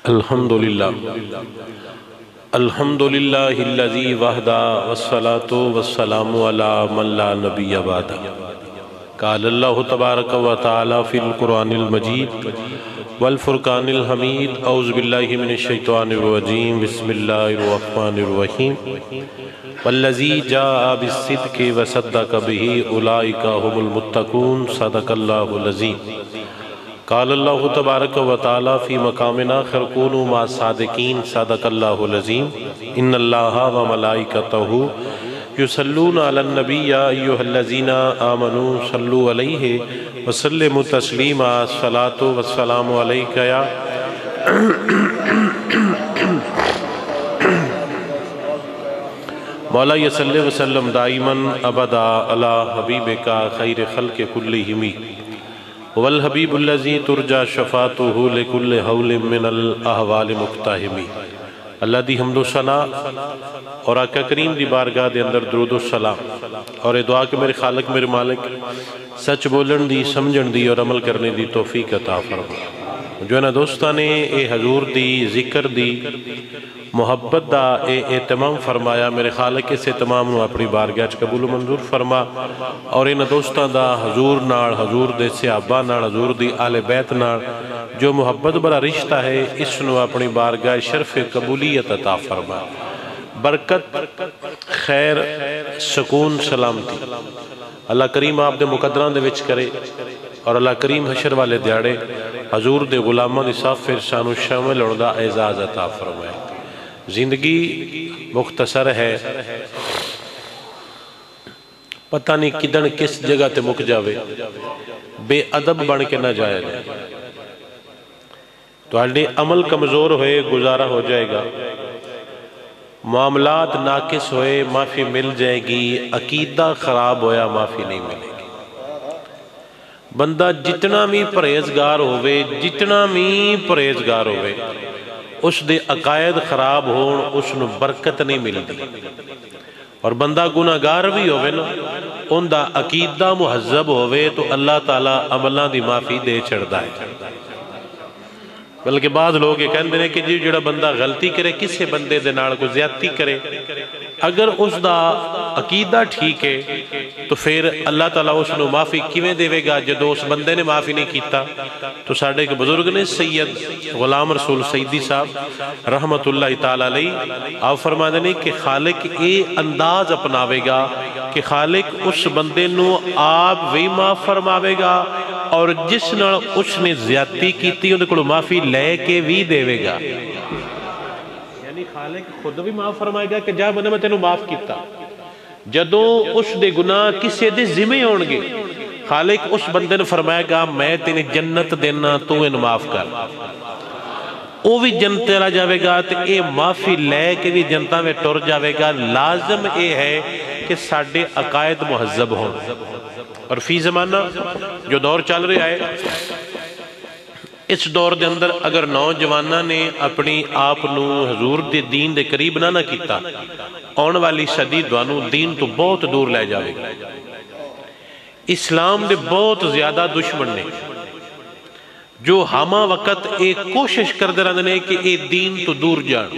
الحمدللہ الذی وحدہ والصلاة والسلام علی من لا نبی بعدہ قال اللہ تبارک و تعالی فی القرآن المجید والفرقان الحمید اعوذ باللہ من الشیطان الرجیم بسم اللہ الرحمن الرحیم والذی جاء بالصدق وصدق بہ اولئک هم المتقون صدق اللہ العظیم قال اللہ تبارک و تعالی فی مقام آخر کونوا مع الصادقین صدق اللہ العظیم ان اللہ و ملائکتہ یصلون علی النبی یا ایھا الذین آمنوا صلوا علیہ وسلموا تسلیما الصلاۃ والسلام علیک یا مولا صلی وسلم دائما ابدا علی حبیبک خیر خلق کلہم والحبیب الذی ترجا شفاعتہ لکل حول من الاحوال مقتحمی۔ اللہ دی حمد و ثنا اور آقا کریم دی بارگاہ دے اندر درود و سلام اور دعا کہ میرے خالق میرے مالک سچ بولن دی سمجھن دی اور عمل کرنے دی توفیق عطا فرما۔ جو ہے نا دوستانے اے حضور دی ذکر دی محبت دا اے اہتمام فرمایا، میرے خالق اس اہتمام نو اپنی بارگاہ چ قبول و منظور فرما اور ان دوستاں دا حضور نال، حضور دے صحابہ نال، حضور دی آل بیت نال جو محبت بڑا رشتہ ہے اس نو اپنی بارگاہ شرف قبولیت عطا فرما۔ برکت، خیر، سکون، سلامتی اللہ کریم آپ دے مقدران دے وچ کرے اور اللہ کریم حشر والے دیاڑے حضور دے غلاماں دی صاف فرشانو شامل اڑدا اعزاز عطا فرمائے۔ زندگی مختصر ہے، پتہ نہیں کدن کس جگہ تے مک جاوے، بے ادب بن کے نہ جائے گا تو آلے عمل کمزور ہوئے گزارا ہو جائے گا، معاملات ناقص ہوئے معافی مل جائے گی، عقیدہ خراب ہویا معافی نہیں ملے گی۔ بندہ جتنا بھی پرہیزگار ہوئے اس دے عقائد خراب ہون اس نو برکت نہیں ملتی، اور بندہ گناہگار بھی ہوئے نا ان دا عقیدہ مہذب ہوئے تو اللہ تعالیٰ عملہ دی معافی دے چھڑتا ہے۔ بلکہ بعض لوگ یہ کہندے ہیں کہ جی جڑا بندہ غلطی کرے کسے بندے دے نال کو زیادتی کرے، اگر اس دا عقیدہ ٹھیک ہے تو پھر اللہ تعالیٰ اس نو معافی کیویں دے گا جدو اس بندے نے معافی نہیں کیتا۔ تو ساڑھے کے بزرگ نے سید غلام رسول سیدی صاحب رحمت اللہ تعالیٰ علیہ آپ فرما دینے کہ خالق اے انداز اپناوے گا کہ خالق اس بندے نو آپ وہی معاف فرماوے گا اور جس نے اس نے زیادتی کیتی ان کو معافی لے کے بھی دے گا، یعنی خالق خود بھی معاف فرمائے گا کہ جا بندے میں تینوں معاف کیتا، جدوں اس دے گناہ کسی دے ذمہ ہونگے خالق اس بندے نے فرمائے گا میں تینے جنت دینا تو ان معاف کر، وہ بھی جنت تیرا جاوے گا تو اے معافی لے کے بھی جنتہ میں ٹر جاوے گا۔ لازم اے ہے کہ ساڑھے عقائد مہذب ہوں، اور فی زمانہ جو دور چل رہا ہے اس دور دے اندر اگر نوجوانہ نے اپنی آپنو حضور دے دین دے قریب نہ کیتا، آن والی صدی دوانو دین تو بہت دور لے جاوے گا۔ اسلام دے بہت زیادہ دشمن نے جو ہما وقت ایک کوشش کر دے رہے ہیں کہ اے دین تو دور جان،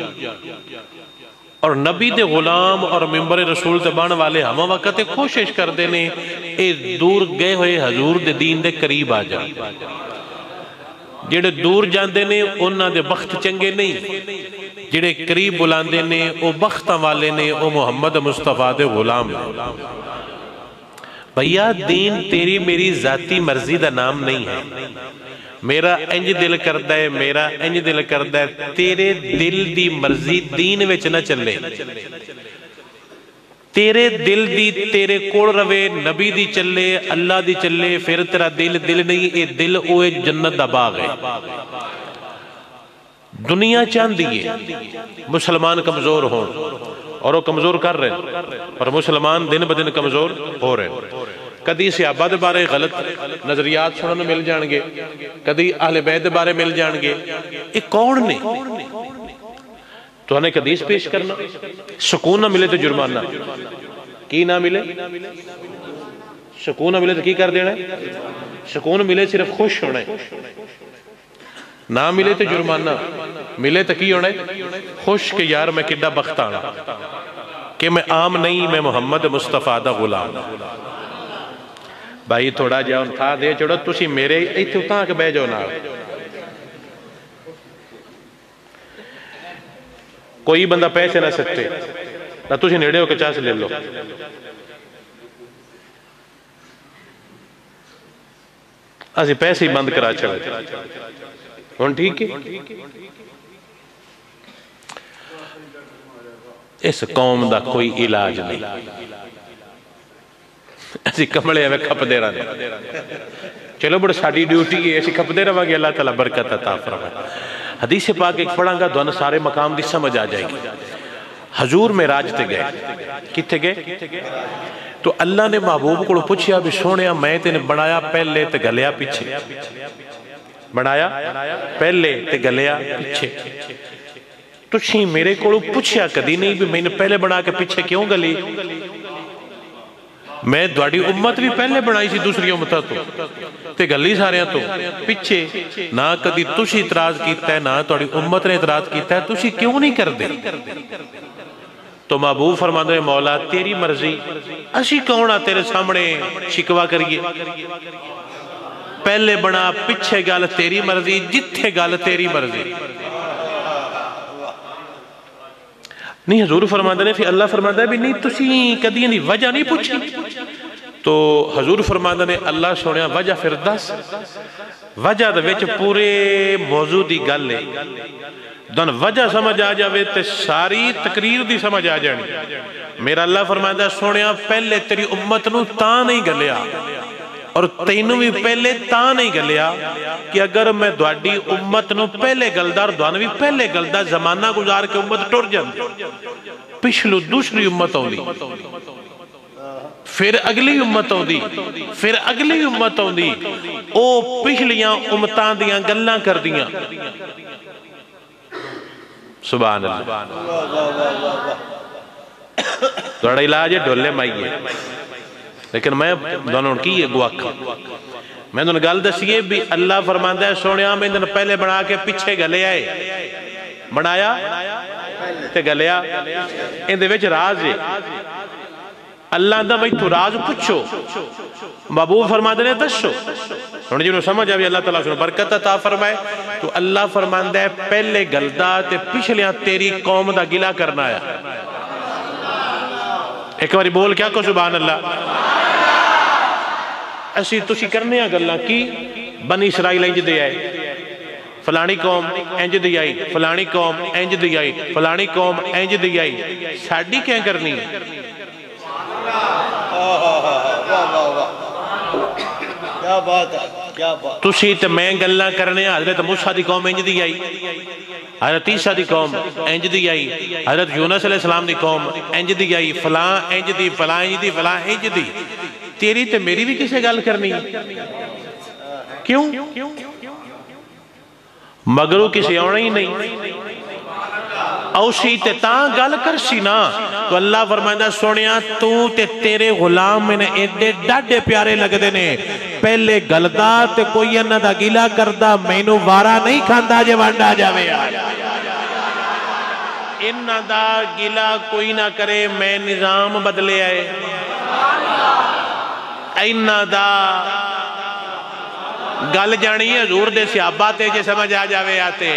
اور نبی دے غلام اور ممبر رسول تبان والے ہما وقت ایک کوشش کر دینے اے دور گئے ہوئے حضور دے دین دے قریب آ جائیں۔ جڑے دور جان دینے انہاں دے بخت چنگے نہیں، جڑے قریب بلان دینے او بختہ والے نے، او محمد مصطفیٰ دے غلام نے۔ بھئیہ دین تیری میری ذاتی مرضی دا نام نہیں ہے، میرا انج دل کردہ ہے، میرا انج دل کردہ ہے، تیرے دل دی مرضی دین وچ نہ چلے، تیرے دل دی تیرے کوڑ روے نبی دی چلے اللہ دی چلے، پھر تیرا دل نہیں، اے دل اوے جنت دا باغ ہے۔ دنیا چاند دیئے مسلمان کمزور ہون اور وہ کمزور کر رہے ہیں، اور مسلمان دن بدن کمزور ہو رہے ہیں۔ کدی صحابہ دے بارے غلط نظریات سننے مل جانگے، کدی اہل بیت دے بارے مل جانگے، ایک کون نے تو ہمیں حدیث پیش کرنا، سکون نہ ملے تو جرمانہ، کی نہ ملے سکون نہ ملے تو کی کر دینا ہے؟ سکون ملے صرف خوش ہونا ہے، نہ ملے تو جرمانہ۔ ملے تو کی ہونے خوش کہ یار میں کڈا بختانا کہ میں عام نہیں، میں محمد مصطفیٰ دا غلام۔ بھائی تھوڑا جاؤں تھا دے چھوڑا تسی میرے ایتھے اتاں کے بے جو نہ کوئی بندہ پیسے نہ سکتے نہ تسی نیڑے ہو کے چاہ سے لے لو۔ اسی پیسے ہی بند کرا چھڑے ہون ٹھیک ہے۔ اس قوم دا کوئی علاج نہیں، اسی کمڑے میں کھپ دے رہا نہیں۔ چلو بڑا ساڑی ڈیوٹی ہے، اسی کھپ دے رہا گے، اللہ تعالیٰ برکت عطا فرمائے۔ حدیث پاک ایک پڑھاں گا دونوں سارے مقام دی سمجھ آ جائے گی۔ حضور معراج تے گئے، کتے گئے؟ تو اللہ نے محبوب کو پوچھیا بھی سونیا میں تے نے بنایا پہلے تے گلیا پیچھے، بنایا پہلے تے گلیا پیچھے۔ تُچھی میرے کو پوچھیا کدی نہیں بھی میں نے پہلے بنا کے پیچھے کیوں گلی؟ میں دوڑی امت بھی پہلے بنائی سی دوسری امتہ تو تے گلی سارے تو پیچھے نہ کدی تُچھی اعتراض کیتا ہے نہ دوڑی امت نے اعتراض کیتا ہے، تُچھی کیوں نہیں کر دے؟ تو محبوب فرماندے ہیں مولا تیری مرضی، اسی کونہ تیرے سامنے شکوا کریے، پہلے بنا پچھے گال تیری مرضی، جتھے گال تیری مرضی۔ نہیں حضور فرماندے ہیں پھر اللہ فرماندے ہیں بھی نہیں تسی کدی نہیں وجہ نہیں پوچھی۔ تو حضور فرماندے ہیں اللہ سونیا وجہ پھر دس، وجہ دے وچ پورے موضوع دی گل ہے، دن وجہ سمجھ آ جاوے تے ساری تقریر دی سمجھ آ جانی۔ میرا اللہ فرماندہ ہے سونیا پہلے تیری امت نو تاں نہیں گلیا اور تینوں بھی پہلے تاں نہیں گلیا کہ اگر میں دوڑی امت نو پہلے گلدار دوانو بھی پہلے گلدار زمانہ گزار کے امت ٹور جاندی، پچھلو دوسری امت ہوں دی، پھر اگلی امت ہوں دی، پھر اگلی امت ہوں دی، او پچھلیاں امتان دیاں گلنا کر دیاں۔ سبحان اللہ۔ توڑا علاج ہے ڈھولے مائیے، لیکن میں دونوں کی یہ گواکھا میں دونوں گل دسیے بھی اللہ فرماندہ ہے سونیا میں دونوں پہلے بنا کے پیچھے گلے آئے، بنایا تے گلیا، ان دے وچ راز ہے۔ اللہ اندہ بھائی تو راز پچھو، محبوب فرماندے نے دسو، انہوں جنہوں سمجھ آوی اللہ تعالیٰ سنو برکت عطا فرمائے۔ تو اللہ فرماندہ ہے پہلے گلدہ تے پچھلیاں تیری قوم دا گلہ کرنا ہے۔ ایک باری بول کیا کو سبحان اللہ۔ ایسی تسی کرنے ہیں گلہ کی بنی اسرائیل انج دے آئے، فلانی قوم انج دی آئی، فلانی قوم انج دی آئی، فلانی قوم انج دی آئی، ساڑھی کیا کرنی ہے؟ کیا بات ہے، کیا بات۔ تسی تے میں گلہ کرنے ہیں حضرت موسیٰ دی قوم انج دی آئی، حضرت عیسیٰ دی قوم انج دی آئی، حضرت یونس علیہ السلام دی قوم انج دی آئی، فلاں انج دی، فلاں انج دی، فلاں انج دی۔ تیری تے میری بھی کسے گل کرنی ہے؟ کیوں؟ مگرو کسی آنا ہی نہیں، اوشی تے تاں گل کرسی نا۔ تو اللہ فرمائندہ سونیا تو تے تیرے غلام میں نے ایڈے ڈاڈے پیارے لگ دینے، پہلے گلدہ تے کوئی انہ دا گلہ کردہ مینو وارا نہیں کھاندہ جے وانڈا جاوے آیا، انہ دا گلہ کوئی نہ کرے میں نظام بدلے آئے، انہ دا گل جانی ہے حضور دے صحابہ تے جے سمجھ آ جاوے آتے،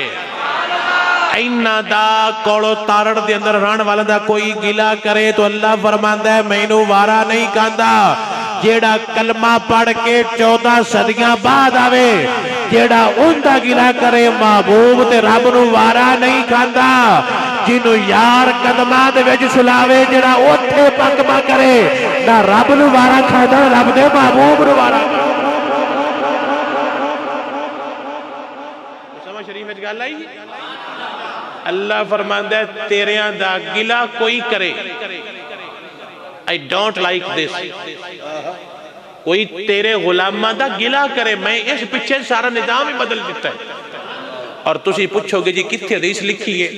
اینہ دا کوڑو تارڑ دے اندر ران والا دا کوئی گلہ کرے تو اللہ فرماندہ ہے مینو وارا نہیں کھاندہ۔ جیڑا کلمہ پڑھ کے 14 صدیاں بعد آوے، جیڑا ان دا گلہ کرے محبوب تے رب نو وارا نہیں کھاندہ۔ جنو یار قدمہ دے ویج سلاوے جیڑا اوتھے پکمہ کرے نہ رب نو وارا کھاندہ، رب دے محبوب نو وارا کھاندہ۔ سمجھ شریف میں گل آئی؟ اللہ فرماندہ ہے تیریاں دا گلہ کوئی کرے، I don't like this، کوئی تیرے غلامہ دا گلہ کرے، میں اس پچھے سارا نظام ہی بدل دیتا ہے۔ اور تسی پوچھو گے جی کتھے حدیث لکھی ہے؟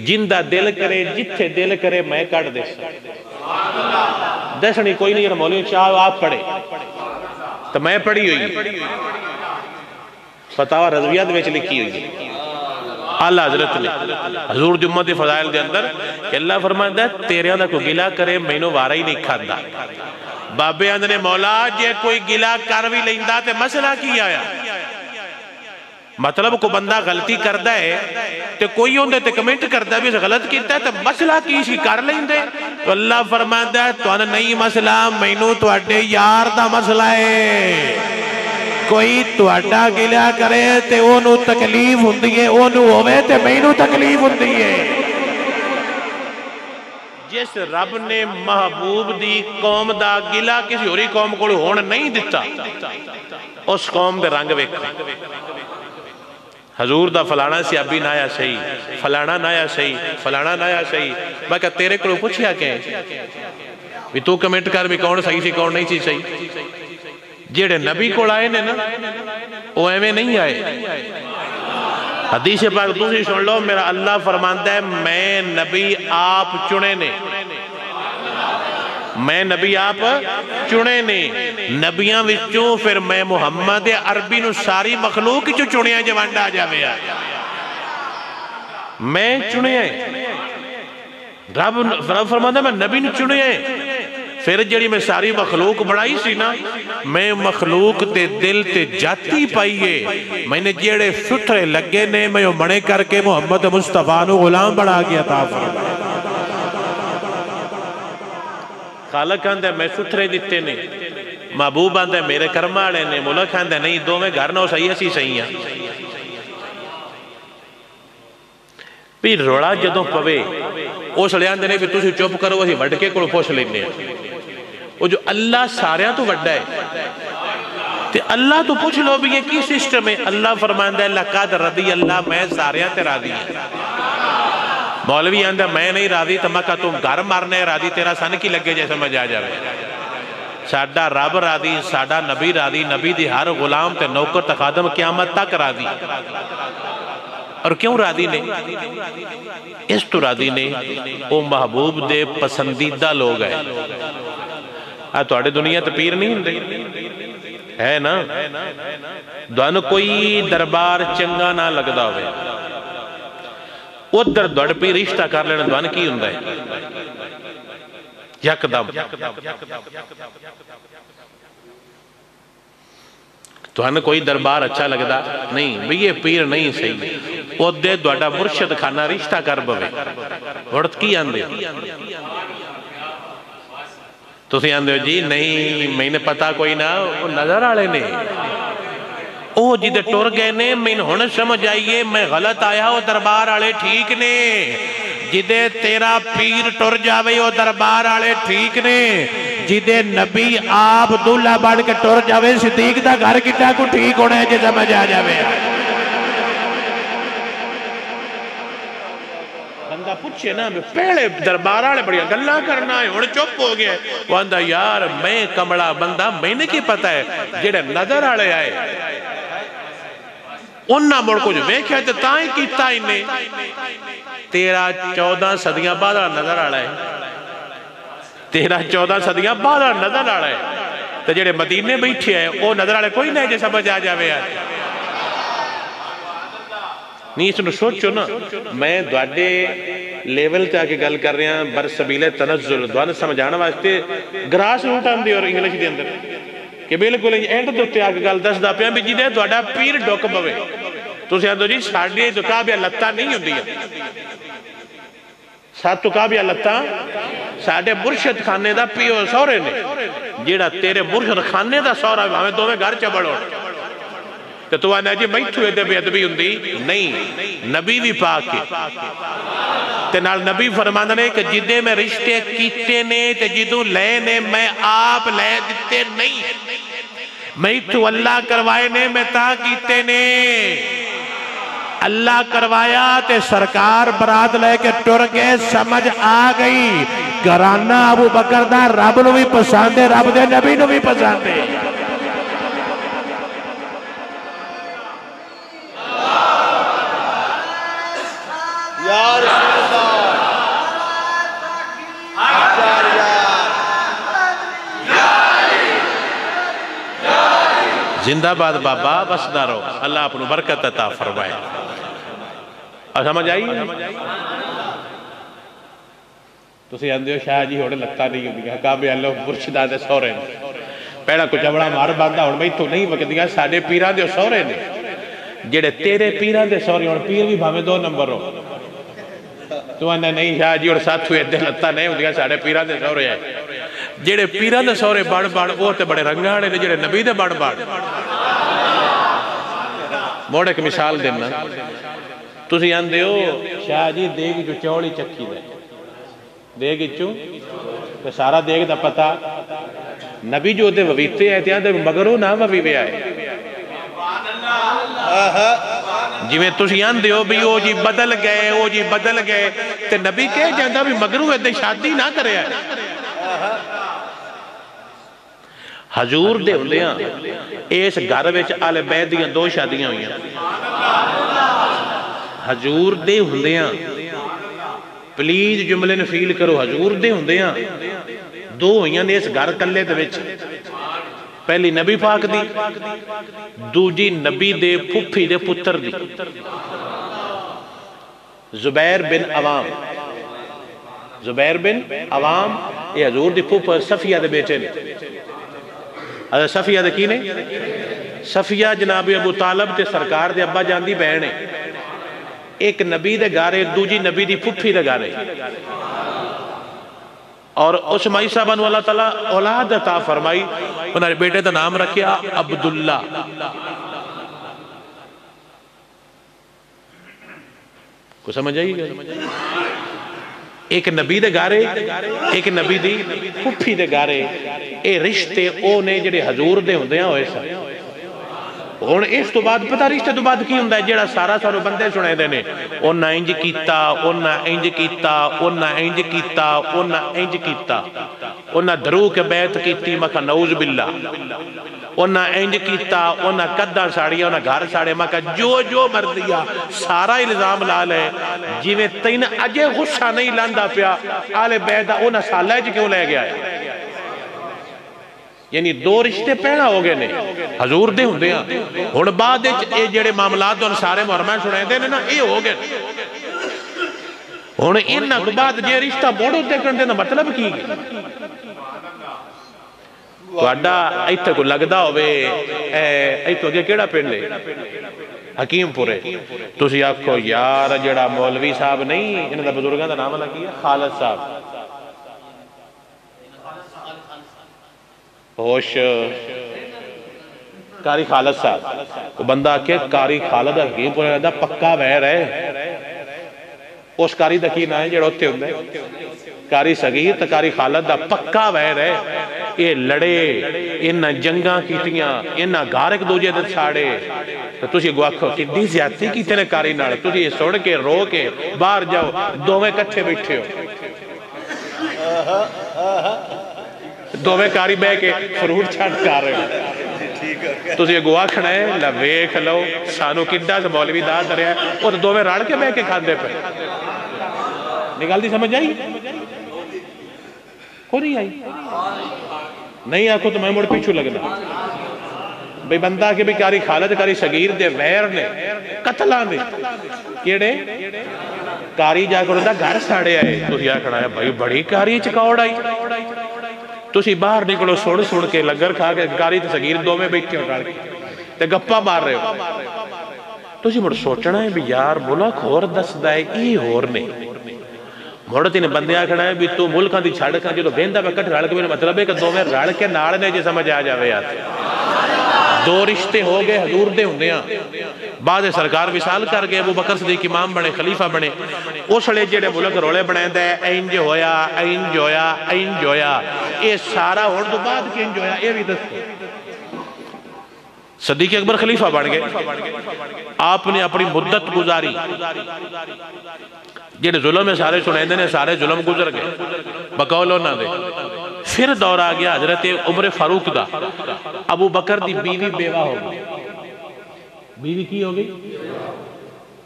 جن دا دل کرے جتھے دل کرے میں کٹ دے دسنی کوئی نہیں، مولوی چاہو آپ پڑھے تو میں پڑھی ہوئی فتاوی رضویہ وچ لکھی ہوئی آلہ حضرت نے حضور جمعہ دے فضائل دے اندر کہ اللہ فرماندا ہے تیرے دا کوئی گلا کرے مینوں وارا ہی نہیں کھاندا بابے آندے نے مولا جے کوئی گلا کر بھی لیندا تے مسئلہ کی آیا مطلب کو بندہ غلطی کردہ ہے تو کوئی ہوندے تے کمنٹ کردہ بھی غلط کیتا ہے تو مسئلہ کیسی کر لیندے تو اللہ فرماندا ہے تو نہیں مسئلہ مینوں تواڈے یار دا مسئلہ ہے کوئی تواڈا گلا کرے تے اونوں تکلیف ہوندی ہے اونوں ہوے تے مینوں تکلیف ہوندی ہے جس رب نے محبوب دی قوم دا گلا کسی ہوری قوم کو ہون نہیں دیتا اس قوم دے رنگ ویکھو حضور دا فلانا سیابی نایا صحیح فلانا نایا صحیح فلانا نایا صحیح میں کہا تیرے کو پوچھیا کہ بھی تو کمنٹ کر بھی کون صحیح سی کون نہیں سی صحیح جیڑے نبی کو آئے نے نا وہ ایویں نہیں آئے حدیث پاک دوسری سن لو میرا اللہ فرمانتا ہے میں نبی آپ چنے نے میں نبی آپ چنے نے نبیاں وچوں پھر میں محمد عربی نو ساری مخلوق جو چنیا جوانڈا آ جاوے میں چنیا رب فرماندا میں نبی نو چنیا پھر جڑی میں ساری مخلوق بڑھائی سی نا میں مخلوق تے دل تے جاتی پائیے میں نے جڑے ستھرے لگے نے میں منے کر کے محمد مصطفیٰ نو غلام بڑھا گیا عطا فرمائے خالق آندے میں ستھرے دیتے نے محبوب آندے میرے کرماڑے نے ملک آندے نہیں دو میں گھر نو صحیح اسی صحیح ہیں بھی روڑا جدوں پوے اس لئے آندے نے بھی تُسی چوپ کرو اسی وڈکے کو پوچھ لینے وہ جو اللہ ساریاں تو وڈا ہے تے اللہ تو پوچھ لو بھی یہ کی سسٹم ہے اللہ فرماندہ ہے لقد رضی اللہ میں ساریاں تے راضی ہیں مولوی آندہ میں نہیں راضی تو مکہ تم گھر مارنے راضی تیرا سن کی لگے جیسے مجھا جاوے ساڑھا رب راضی ساڑھا نبی راضی نبی دی ہر غلام تے نوکر تخادم قیامت تک راضی اور کیوں راضی نے اس تو راضی نے وہ محبوب دے پسندیدہ لوگ ہیں تو آڑے دنیا تے پیر نہیں ہندے ہے نا دوانو کوئی دربار چنگا نہ لگدا ہوئے ادھر دوڑ پی رشتہ کر لینا دوان کی ہندہ ہے یک دم تو ہمیں کوئی دربار اچھا لگدا نہیں بھی یہ پیر نہیں صحیح وہ دے دوڑا مرشد کھانا رشتہ کر بوے وڑت کی آندے تو سی آندے جی نہیں میں نے پتا کوئی نہ وہ نظر آلے نے اوہ جیدے ٹور گئے نے میں ہونے سمجھ آئیے میں غلط آیا وہ دربار آلے ٹھیک نے جیدے تیرا پیر ٹور جاوے وہ دربار آلے ٹھیک نے جیدے نبی آپ دولہ بڑھ کے ٹور جاوے صدیق دا گھر کٹا کو ٹھیک ہونے جی سمجھ آ جاوے بندہ پوچھے نا پہلے دربار آلے بڑھیا گلہ کرنا ہے انہیں چپ ہو گیا وہ اندھا یار میں کمڑا بندہ میں نے کی پتا ہے جیڑے نظر آلے آئے انہا مڑ کو جو میں کہتے تائیں کیتا انہیں 13-14 صدیاں بعد نظر آ رہا ہے 13-14 صدیاں بعد نظر آ رہا ہے تو جڑے مدینے بیٹھے ہیں وہ نظر آ رہا ہے کوئی نہیں جیسا بجا جاوے ہے نہیں اس نے سوچو نا میں دوڑے لیول تے آکے گل کر رہے ہیں برسبیل تنزل دوڑے سمجھانا واسطے گراس روٹ آن دی اور انگلش دی اندر کہ بالکل اینڈ دوتے آگے گل دس دا پیاں بھی جی دے دوڑا پیر ڈوک بوے تو سے آندھو جی ساڑھے جو کہا بیا لتا نہیں ہوں دیا ساتھ تو کہا بیا لتا ساڑھے مرشد خانے دا پیو سورے نے جیڑا تیرے مرشد خانے دا سورا ہمیں دو میں گھر چبڑو تو آنے جی میں تو ایدے بے ادبی ہوں دی نہیں نبی بھی پاک کے تے نال نبی فرمانا نے کہ جدے میں رشتے کیتے نے تے جدو لے نے میں آپ لے دیتے نہیں میں تو اللہ کروائے نے میں تا کیتے نے اللہ کروایا تے سرکار برات لے کے ٹر گئے سمجھ آ گئی گھرانہ ابو بکر دا رب نو بھی پساندے رب دے نبی نو بھی پساندے یا رسول زندہ باد بابا بس دارو اللہ اپنو برکت عطا فرمائے سمجھ آئی؟ تسی آندے ہو شاہ جی ہوڑے لگتا نہیں ہوندیاں کعبے اللہ مرشدہ دے سورے نے پہلا کچھ بڑا مار باندھا ہوں بھائی تو نہیں وقتیاں ساڑھے پیران دے سورے نے جڑے تیرے پیران دے سورے اور پیر بھی بھامے 2 نمبر ہو تو انہیں نہیں شاہ جی اور ساتھ ہوئے دے لگتا نہیں ہوندیاں ساڑھے پیران دے سورے ہیں جڑے پیران دے سورے بڑ بڑ وہ تے بڑے رنگانے نے جڑے نبی دے بڑ بڑ موڑے ایک مثال دینا تسی آندے ہو شاہ جی دیگی جو چوڑی چکی دے دیگی چوں کہ سارا دیگ دا پتا نبی جو دے وویتے ہیں تیاں دے مگرو نہ وویوے آئے جی میں تسی آندے ہو بھی وہ جی بدل گئے تے نبی کہہ جاندہ بھی مگرو ہے دے شادی نہ کرے آئے حضور دے ہوندیاں اس گھر وچ آل بیت دیاں 2 شادیاں ہوئیاں حضور دے ہوندیاں پلیز جملے نے فیل کرو حضور دے ہوندیاں 2 ہوئیاں نے اس گھر کلے دے وچ پہلی نبی پاک دی دوجی نبی دے پھپھی دے پتر دی زبیر بن عوام یہ حضور دی پھپ صفیہ دے بیٹے نے حضرت صفیہ دے کی نے صفیہ جناب ابو طالب تے سرکار دے ابا جان دی بہن ہے ایک نبی دے گارے دوجی نبی دی پھپھی دے گارے اور اس مائی صاحبان اللہ تعالیٰ اولاد عطا فرمائی انہوں نے بیٹے دا نام رکھیا عبداللہ کو سمجھ آئی گا ایک نبی دے گارے ایک نبی دی پھپھی دے گارے اے رشتے اونے جڑے حضور دے ہوندے ہیں ہوئے سا اور اس تو بعد پتہ رشتے تو بعد کی ہوندہ ہے جڑا سارا سارو بندے سنے دینے اونا انج کیتا اونا انج کیتا اونا انج کیتا اونا انج کیتا اونا درو کے بیعت کیتی مکہ نعوذ باللہ اونا انج کیتا اونا قدہ ساڑیا اونا گھر ساڑے مکہ جو مردیا سارا الزام لال ہے جی میں تین اجے غصہ نہیں لاندہ پیا آل بیعت اونا سالہ جی کیوں لے گیا ہے یعنی 2 رشتے پہنا ہو گئے نے حضور دے ہوندے ہیں اور بعد اے جڑے معاملات دون سارے محرمان سنے دے نا اے ہو گئے اور انہاں کو بعد جے رشتہ موڑو دیکھن دینا مطلب کی تو اڈا ایتھے کو لگدا ہوئے ایتھے اگے کیڑا پنڈے حکیم پورے تو سی آکھو یار جڑا مولوی صاحب نہیں انہاں دا بزرگاں دا نام اللہ کیا خالد صاحب ہوش کاری خالد صاحب وہ بندہ کہ کاری خالد حکیم پورے دا پکا ویر ہے اس کاری دا کی نہ ہے جڑا ہوتے ہوندے کاری سگیر تا کاری خالد دا پکا ویر ہے یہ لڑے انہاں جنگاں کیتیاں انہاں گھار ایک دوجہ دے چھاڑے تو تُسی گواکھو کدی زیادتی کی تینے کاری ناڑ تُسی یہ سوڑ کے رو کے باہر جاؤ 2 کٹھے بیٹھے ہو 2 کاری بے کے فروٹ چھاٹ کار رہے ہو تو یہ گواہ کھڑا ہے لویک لو سانو کڈا سے مولوی دار دریا ہے وہ تو 2 راڑ کے بے کے کھاندے پہ نکال دی سمجھ آئی کو نہیں آئی نہیں آکھو تو میں مڑ پیچھو لگنا بھئی بندہ کے بھی کاری خالد کاری شگیر دے ویر نے قتلان دے کیڑے کاری جا کر دا گھر ساڑے آئے تو یہ کھڑا ہے بھئی بڑی کاری چکاوڑ آئی تو اسی باہر نکلو سوڑ کے لگر کھا کے کاری تے سگیر 2 میں بیٹھے ہو ڈال کے تے گپا مار رہے ہو تو اسی مڑ سوچنا ہے بھی یار ملک ہور دس دائے ای ہور نے موڑا تینے بندیاں کھڑا ہے بھی تو ملکاں دی چھاڑکاں جو بیندہ میں کٹ رڑ کے میرے مطلب ہے کہ 2 میں رڑ کے ناڑنے جی سمجھ آ جاوے آتے 2 رشتے ہو گئے حضور دے ہوندے ہیں بعد سرکار وصال کر گئے ابو بکر صدیق امام بنے خلیفہ بنے اس لئے جڑے ملک رولے بنے دے اینج ہویا اے سارا ہون تو بعد کی اینج ہویا اے بھی دست صدیق اکبر خلیفہ بن گئے آپ نے اپنی مدت گزاری جڑے ظلم میں سارے سنیندے نے سارے ظلم گزر گئے بقولو نہ دے پھر دور آ گیا حضرت عمر فاروق دا ابو بکر دی بیوی بیوہ ہو گئی بیوی کی ہو گئی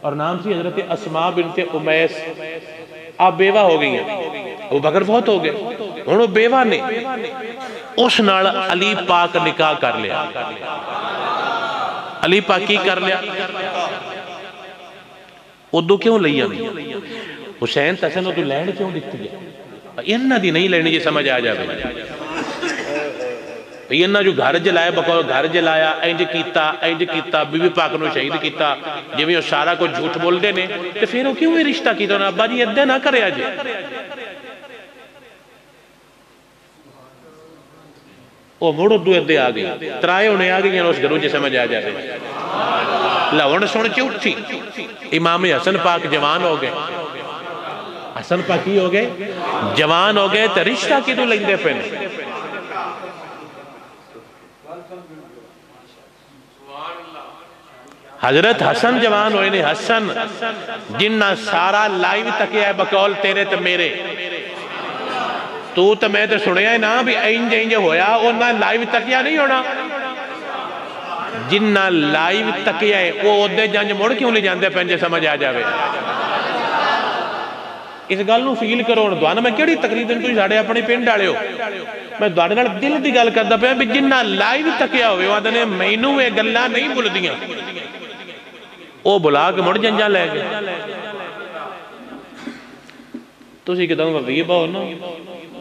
اور نام سی حضرت اسماء بنت امیس آپ بیوہ ہو گئی ہیں ابو بکر بہت ہو گئے انہوں بیوہ نے اس نال علی پاک نکاح کر لیا علی پاک کی کر لیا ادو کیوں لئی آنی حسین تسن ادو لین کیوں دیتی ہے انہاں دی نہیں لینی جی سمجھ آ جائے انہاں جو گھر جلائے بقول گھر جلایا اینج کیتا بی بی پاک نو شہید کیتا جویں وہ سارا کو جھوٹ بول دے نے تو پھر وہ کیوں رشتہ کیتا انہاں ابا جی ادھے نہ کرے آجے وہ مڑ ادو ادھے آ گئی ترائے انہیں آ گئی ہیں اس گھروں جے سمجھ آ جائے لون سن چوٹھی امام حسن پاک جوان ہو گئے حسن پاک ہی ہو گئے جوان ہو گئے تو رشتہ کی تو لیں دے پہنے حضرت حسن جوان ہوئے نے حسن جنہ سارا لائیو تکیا ہے بقول تیرے تو میرے تو میں تو سنیا ہے نا بھی اینج ہویا انہاں لائیو تکیا نہیں ہونا جنہ لائیو تکیا ہے وہ ادھے جانج مڑ کیوں لے جاندے پہنجے سمجھ آ جاوے اس گل نو فیل کرو دوانا میں کیڑی تقریر دن تو ساڑھے اپنی پینڈ ڈالے ہو میں دوارے نال دل دی گل کردا پیا بھی جنہ لائیو تکیا ہوئے وہاں دنے مینوں اے گلاں نہیں بھول دیاں او بلا کے مڑ جنجا لے گئے تو اسی کہتا ہوں غریب ہو نا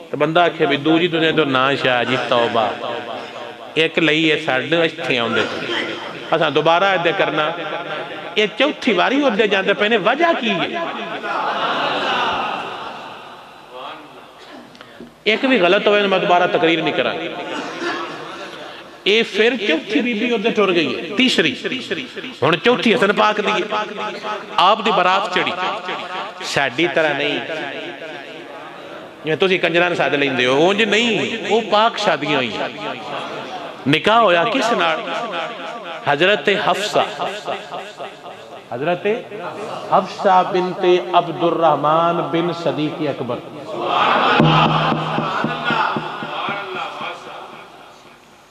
تو بندہ آکھے بھی دو جی تجھے تو نا شاہ جی توبہ ایک لئی ہے ساڑھے اچھتیاں ہوں دے اساں دوبارہ ادھے کرنا یہ چوتھی باری ادھے جاندے پہنے وجہ کی ہے ایک بھی غلط ہوئے میں دوبارہ تقریر نہیں کرا اے پھر چوتھی بی بی ادھے ٹور گئی ہے تیسری ہن چوتھی حسن پاک دی آپ دی برات چڑی ساڑھی طرح نہیں یہ تو اسی کنجران ساتھ لیں دے ہو اونج نہیں وہ پاک شادیاں ہوئی نکاح ہویا کس نار حضرت حفصہ حضرت حفصہ بنت عبد الرحمن بن صدیق اکبر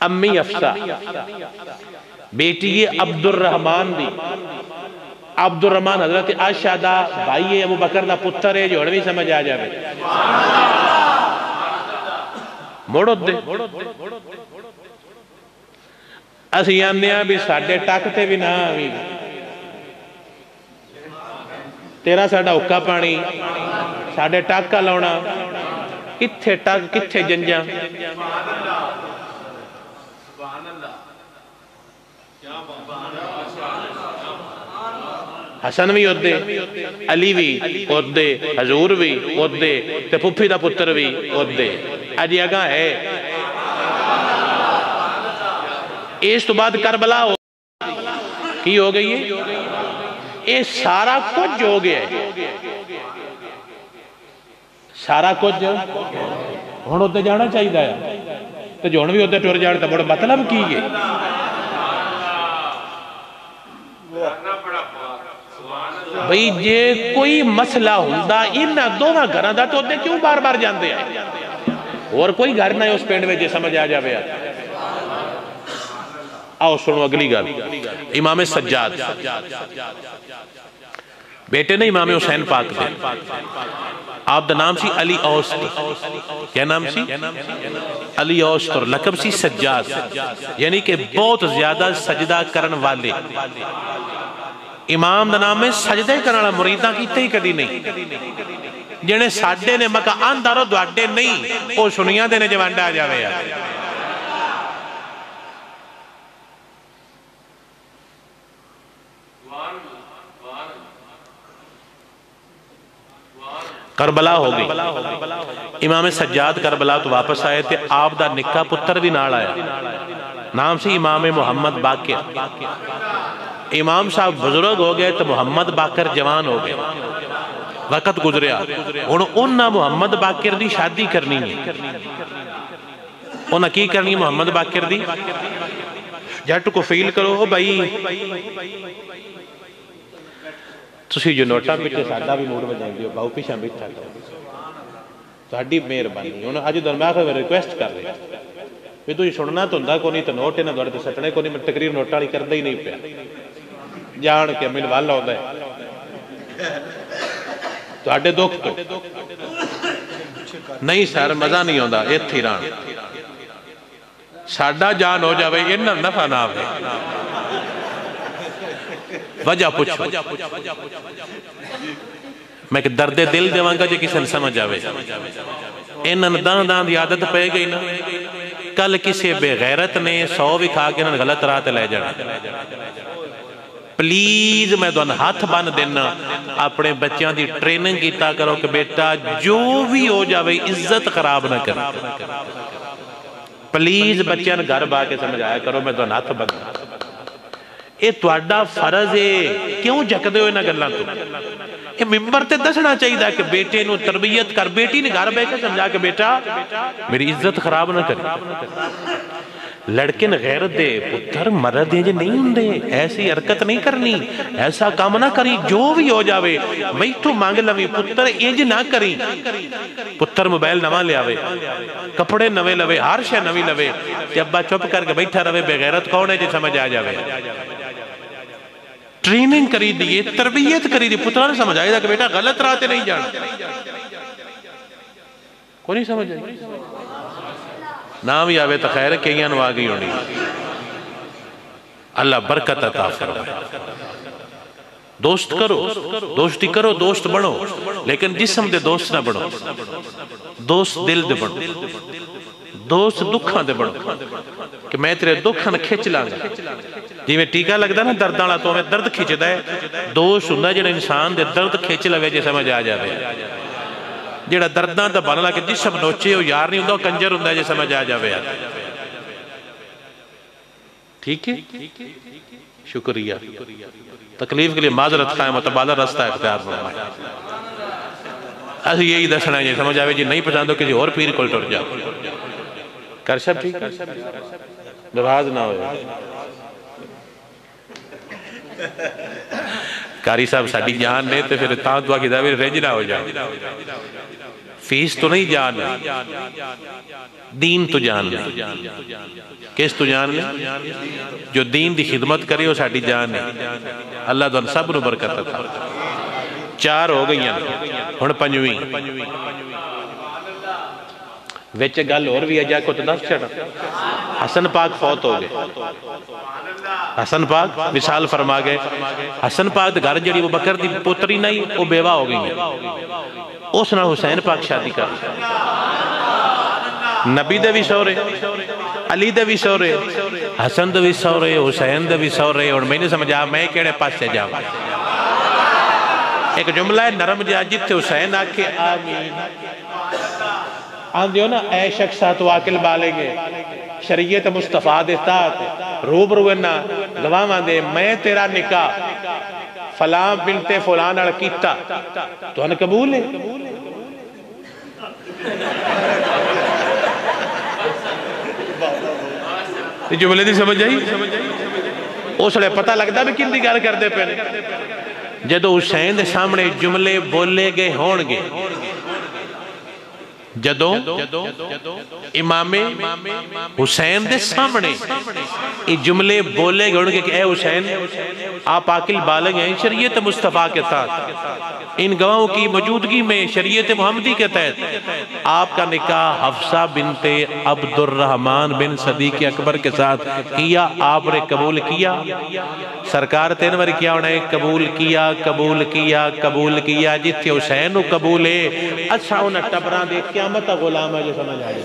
امی حفصہ بیٹی یہ عبد الرحمن بھی عبد الرحمن حضرت عائشہ دا بھائی ہے ابو بکر دا پتر ہے جو بھی سمجھ آ جائے موڑو دے اسی آنیا بھی ساڑھے ٹاکتے بھی نہ آوی تیرا ساڑھا اکا پانی ساڑھے ٹاکا لونا کتھے ٹاک کتھے جنجا حسن بھی ادھے علی بھی ادھے حضور بھی ادھے تے پھپھی دا پتر بھی ادھے اجی اگاں ہے اس تو بعد کربلا ہو کی ہو گئی ہے یہ سارا کچھ ہو گیا ہے سارا کچھ ہون ادھے جانا چاہیے ہے تو جو ہون بھی ادھے ٹور جانا تو بڑا مطلب کی ہے بھئی جے کوئی مسئلہ ہوندہ انہا دونہ گھران دا تو ادھے کیوں بار بار جاندے ہیں اور کوئی گھر نہ ہے اس پینڈ میں جے سمجھ آ جاوے آؤ سنو اگلی گل امام سجاد بیٹے نے امام حسین پاک دے آپ دا نام سی علی اوسط کیا نام سی علی اوسط اور لقب سی سجاد یعنی کہ بہت زیادہ سجدہ کرن والے امام دا نام میں سجدے کرنا مریداں کیتے ہی کدی نہیں جنہیں ساڑھے نے مکہ آندارو دوڑے نہیں وہ سنیاں دینے جوانڈا آ جاوے یا کربلا ہو گئی امام سجاد کربلا تو واپس آئے تھے آپ دا نکہ پتر بھی ناڑ آیا نام سی امام محمد باقر امام صاحب بزرگ ہو گئے تو محمد باقر جوان ہو گئے وقت گزریا انہاں محمد باقر دی شادی کرنی ہے انہاں کی کرنی ہے محمد باقر دی جھٹ کو فیل کرو بھائی تسی جو نوٹا بیٹھے سادہ بھی موڑ بجائیں گے باؤ پیشاں بیٹھا ساڑھی مہربانی انہوں آج درمیان کو ریکویسٹ کر رہے ہیں تو یہ سننا تو ہندہ کو نہیں تو نوٹ ہے نہ دوڑے تو سٹنے کو نہیں میں تقریر نوٹا نہیں کردہ ہی نہیں پیا جان کے مل والا ہوتا ہے تو آٹے دکھ تو نہیں سر مزہ نہیں ہوتا یہ تھیران ساڑھا جان ہو جاوے یہ نفع نہ ہوئے وجہ پوچھو میں کہ درد دل دیواں گا جے کسی نے سمجھ آوے انہاں دان دان دی عادت پہ گئی نا کل کسی بے غیرت نے 100 بھی کھا کے انہاں غلط راہ تے لے جانا پلیز میں دون ہاتھ بان دینا اپنے بچیاں دی ٹریننگ کیتا کرو کہ بیٹا جو بھی ہو جاوے عزت خراب نہ کرو پلیز بچیاں گھر با کے سمجھ آیا کرو میں دون ہاتھ بان اے توڑا فرض ہے کیوں جھکدے ہوئے نہ گلاں تو یہ ممبر تے دسنا چاہیے دا کہ بیٹے نو تربیت کر بیٹی نے گھر بیٹھے سمجھا کہ بیٹا میری عزت خراب نہ کر لڑکے نے غیرت دے پتر مرد ہیں جے نہیں ہوندے ایسی حرکت نہیں کرنی ایسا کام نہ کری جو بھی ہو جاوے میں تو مانگ لوی پتر انج نہ کری پتر موبائل نواں لے آوے کپڑے نوے لوے ہر شے نوی لوے تے ابا چپ کر کے بیٹھا رہے بے غیرت کون ہے جے سمجھ آ جاوے ٹریننگ کری دیئے تربیت کری دیئے پترہ نے سمجھ آئے دا کہ بیٹا غلط راتے نہیں جانا کوئی نہیں سمجھ آئے نام یاوے تا خیر کئیاں نواگی ہونی اللہ برکت عطا فرمائے دوست کرو دوستی کرو دوست بڑھو لیکن جسم دے دوست نہ بڑھو دوست دل دے بڑھو دوست دکھاں دے بڑھو کہ میں تیرے دکھاں کھچ لانگا جی میں ٹیکہ لگتا نا درداں تو میں درد کھچ دا ہے دوست ہندہ جڑا انسان دے درد کھچ لگے جے سمجھ آ جاوے جڑا درداں دا بنا کہ جسم نوچے ہو یار نہیں ہندہ کنجر ہندہ جے سمجھ آ جاوے ٹھیک ہے شکریہ تکلیف کے لیے معذرت خواہ متبادل رستہ اختیار فرمائے ایسی یہی دسنا ہے جے سمجھ آوے جی نہیں پسندو کسی اور پیر کل ٹر جا کر شب ٹھیک نراز نہ ہوئے کاری صاحب ساڑی جان نے تو پھر تاں دعا کی دعوی رنج نہ ہو جائے فیس تو نہیں جان دین تو جان کس تو جان لے جو دین دی خدمت کرے وہ ساڑی جان ہے اللہ دون سب نو برکت تھا 4 ہو گئی ہیں ہن 5ویں ویچے گل اور بھی اجا کو تو دس چھڑا حسن پاک فوت ہو گئے حسن پاک وصال فرما گئے حسن پاک دے گھر جڑی وہ بکر دی پوتری نہیں وہ بیوہ ہو گئی ہیں اس نے حسین پاک شادی کر نبی دے بھی سورے علی دے بھی سورے حسن دے بھی سورے حسین دے بھی سورے اور میں نے سمجھا میں کیڑے پاس سے جاؤں ایک جملہ ہے نرم جا جتے حسین آکے آمین آن دیو نا اے شخصات واقل بالے گے شریعت مصطفیٰ دیتا روبرو نا گواہ دے میں تیرا نکاح فلاں بنت فلان اڑکیتا تو ہن قبول ہے یہ جملے دی سمجھ آئی اس لئے پتہ لگتا بھی کن دی گال کر دے پہنے جدو حسین دے سامنے جملے بولے گے ہون گے جدو امام حسین دے سامنے یہ جملے بولے گے کہ اے حسین آپ عاقل بالغ ہیں شریعت مصطفیٰ کے ساتھ ان گواہوں کی موجودگی میں شریعت محمدی کے تحت آپ کا نکاح حفصہ بنت عبد الرحمن بن صدیق اکبر کے ساتھ کیا آپ نے قبول کیا سرکار تینور کیا انہیں قبول کیا قبول کیا قبول کیا جتھے حسین کو قبول ہے اچھا انہیں ٹبران دے قیامت غلام ہے جو سمجھ آئے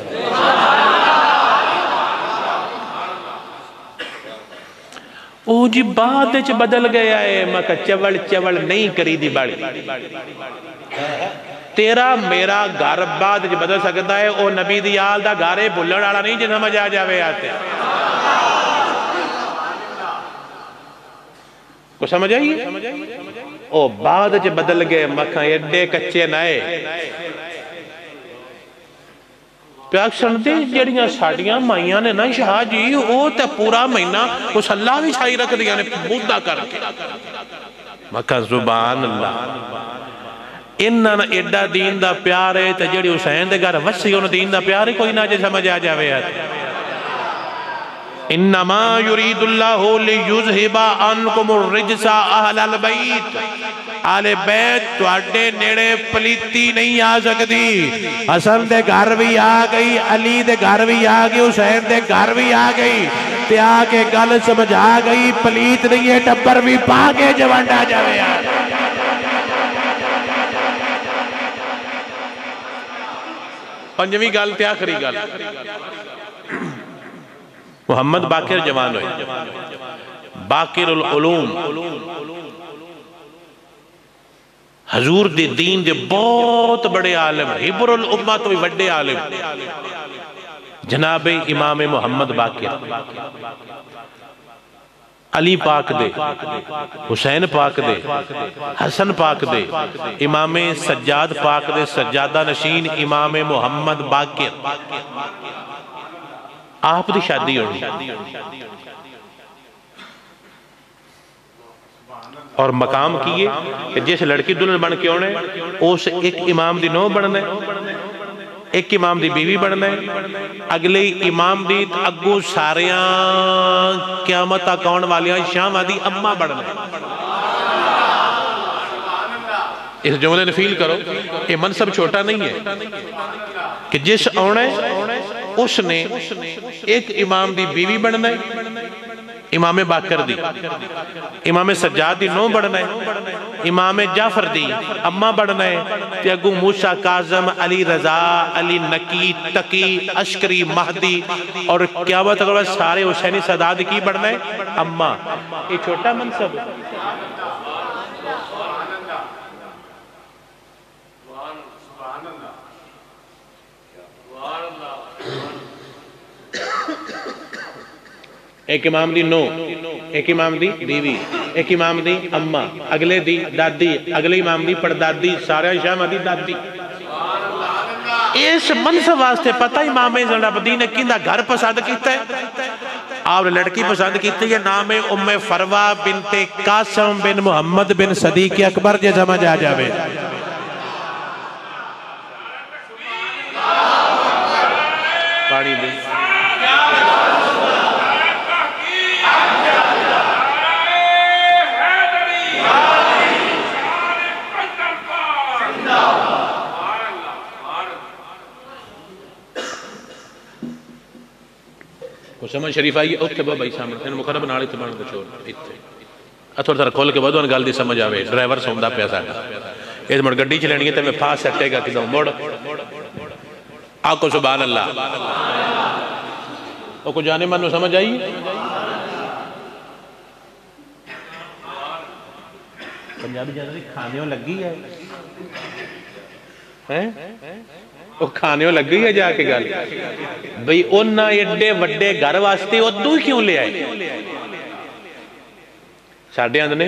او جی بات اچھ بدل گیا ہے مکہ چوڑ چوڑ نہیں کری دی بڑی تیرا میرا گھر بات اچھ بدل سکتا ہے او نبی دی آل دا گھارے بلڑ آڑا نہیں جن سمجھ آ جاوے آتے کو سمجھ آئیے او بات اچھ بدل گئے مکہ ایڈے کچے نئے پیاک سندے جڑیاں ساڑیاں مائیاں نے نا شاہ جی او تے پورا مہینہ اس اللہ بھی چھائی رکھ دیا نے بودھا کر کے مکہ زبان اللہ انہاں ایڈا دین دا پیار ہے تے جڑی حسین دے گھر وسی انہوں دین دا پیار ہے کوئی نہ جے سمجھ آ جاوے آتے انما یرید اللہ لیذہب عنکم الرجس اہل البیت آل بیت تو اڈے نیڑے پلیتی نہیں آ سکتی حسن دے گھر بھی آ گئی علی دے گھر بھی آ گئی حسین دے گھر بھی آ گئی تے آکے گل سمجھا گئی پلیت نہیں ہے ٹبر بھی پا کے جوانڈا جاوے پنجویں گل تے آخری گل محمد باقر جوان ہوئے باقر العلوم حضور دے دین دے بہت بڑے عالم حبر الامہ تو بڑے عالم جناب امام محمد باقر علی پاک دے حسین پاک دے حسن پاک دے امام سجاد پاک دے سجادہ نشین امام محمد باقر آپ دی شادی ہونی اور مقام کیے کہ جس لڑکی دلہن بن کے ہونے اس ایک امام دی نو بننے ایک امام دی بیوی بننے اگلے امام دی اگو ساریاں قیامت اکاؤن والیاں شام آدھی اممہ بننے اس جملے نے فیل کرو یہ منصب چھوٹا نہیں ہے کہ جس اونے اس نے ایک امام دی بیوی بننے امام باقر دی امام سجاد دی نو بڑھنا ہے امام جعفر دی اممہ بڑھنا ہے تے اگو موسیٰ کاظم علی رضا علی نکی تقی عشقری مہدی اور قیامت اگر سارے حسینی سادات کی بڑھنا ہے اممہ یہ چھوٹا منصب ایک امام دی نو ایک امام دی بیوی ایک امام دی اممہ اگلے دی دادی اگلے امام دی پردادی سارے شام دی دادی اس منصب واسطے پتہ امام زنڈابدی نے کیندہ گھر پسند کیتا ہے آپ لڑکی پسند کیتا ہے نام ام فروا بنت قاسم بن محمد بن صدیق اکبر جے سمجھ آ جاوے پاڑی دے سمجھ شریف آئی اوکے بابا سامنے انہوں مخرب نالی تو بانو چھوڑ اتھوڑ تر کھول کے بعد ان گل دی سمجھ آوے ڈرائیور سوندہ پیسا اس مڑ گڑی چلینی ہے تے میں پاس سٹے گا کدھوں موڑ آکو سبحان اللہ او کو جانے منو سمجھ آئی پنجابی جانے کھانیوں لگی ہے وہ کھانے لگ گئی ہے جا کے گل بھئی انہاں ایڈے وڈے گھر واسطے وہ دو کیوں لے آئے ساڑھے اندنے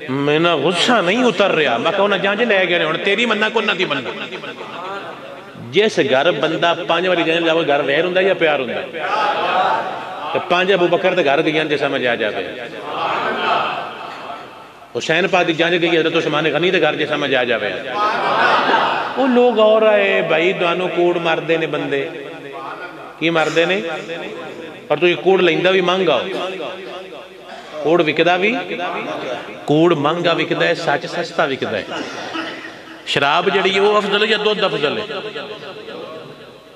میں نہ غصہ نہیں اتر رہا میں کہوں نہ جہاں جے لے گئے رہے تیری منہ کو نہ دی منہ جیسے گھر بندہ پانچ والی جانے جاؤ گھر ویر ہوں یا پیار ہوں پانچ ابو بکر دے گھر گئے جے سمجھ آ جاوے حسین پاک دی جانج گئی حضرت عثمان غنی دے گھر جے سمجھ آ جاوے وہ لوگ اور آئے بھائی دوانوں کوڑ مار دینے بندے کی مار دینے اور تو یہ کوڑ لیندہ بھی مانگا ہو کوڑ وکدہ بھی کوڑ مانگا وکدہ ہے ساچ سستا وکدہ ہے شراب جڑی ہے وہ افضل ہے یا دودھ افضل ہے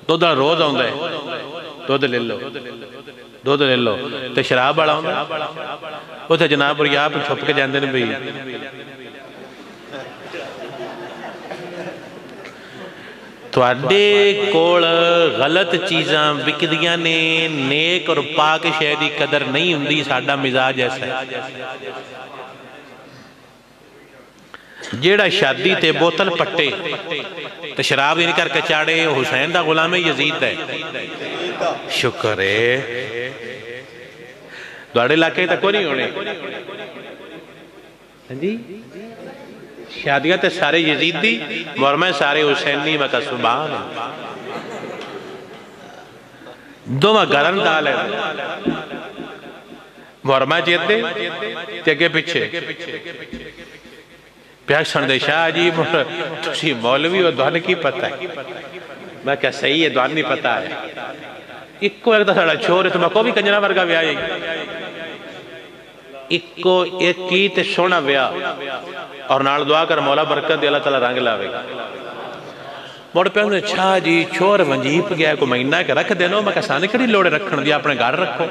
دودھ روز آؤں ہے دودھ لے لو دودھ لے لو تو شراب بڑا ہوں وہ تھے جناب اور یہاں پر چھپ کے جاندے نے بھی تو اڈے کوڑ غلط چیزاں وکدیاں نے نیک اور پاک شہدی قدر نہیں ہوندی ساڑھا مزاج ایسا ہے جیڑا شادی تے بوتل پٹے تو شراب نہیں کر کے چاڑے حسین دا غلام یزید ہے شکر ہے دوڑے علاقے تک کو نہیں ہونے جی شادیاں تے سارے یزیدی ورمہ سارے حسینی مکہ سبحان دو ماں گرن ڈال ہے ورمہ جیتے تیگے پچھے پیاک سندے شاہ جی تسی مولوی و دوان کی پتہ ہے میں کہا صحیح ہے دوان نہیں پتہ ہے ایک کو ایک دسڑا چھوڑ ہے تو میں کو بھی کنجنہ ورگا بھی آئے ایک کو ایک کی تے سونا ویا اور نال دعا کر مولا برکت دی اللہ تعالیٰ رنگ لاوے گا مڑ پہ انہوں نے چھا جی چھوڑ ونجیپ گیا کو مہینہ کہ رکھ دینا میں کہا سانے کڑی لوڑے رکھن دیا اپنے گھر رکھو